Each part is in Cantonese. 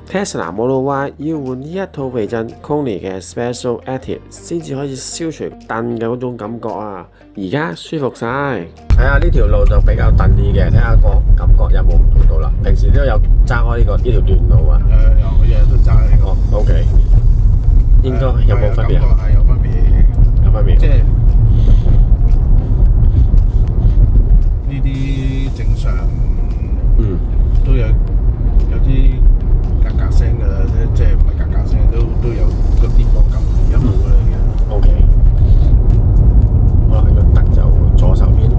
Tesla Model Y 要換呢一套避震 Koni 嘅 Special Active 先至可以消除蹬嘅嗰種感覺啊！而家舒服晒。睇下呢條路就比較蹬啲嘅，睇下個感覺有冇唔同到啦。平時都有揸開呢條段路啊。有，我日日都揸呢個。哦 ，OK。應該有冇分別啊？係有分別。有分別。即係呢啲正常。嗯。都有啲格格聲㗎啦，即係唔係格格聲，都有個顛簸感，而家冇㗎啦已經。OK。好啦，如果得就左手邊，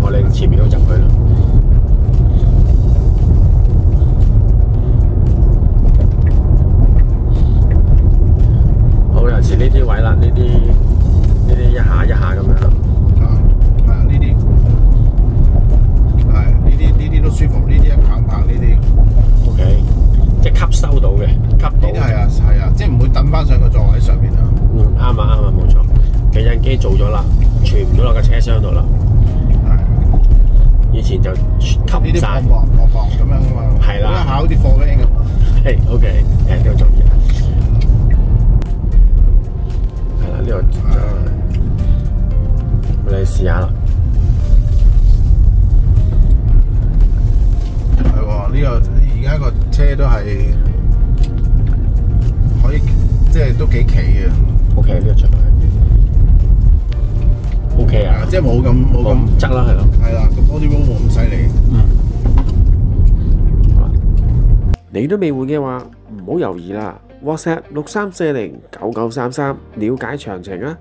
我哋前面都入去啦。好，尤其是呢啲位啦，呢啲一下一下咁樣。係啊，呢啲係呢啲都舒服，呢啲一棒棒呢啲。OK。即係吸收到嘅，吸到。呢啲係啊，即係唔會揼翻上個座位上面啦。啱啊，冇錯。避震機做咗啦，傳唔到落個車廂度啦。係。以前就吸晒。呢啲薄咁樣啊嘛。係啦。一下好似貨 van 咁。係 OK， 呢個重要。係啦，呢個就我哋試下啦。係喎，呢個而家個車都係可以，即係都幾企嘅。OK， 呢個出嚟。OK 啊，即係冇咁側啦，係咯。係啦，個 body roll 冇咁犀利。好啦，你都未換嘅話，唔好猶豫啦 ，WhatsApp 63409933了解詳情啊！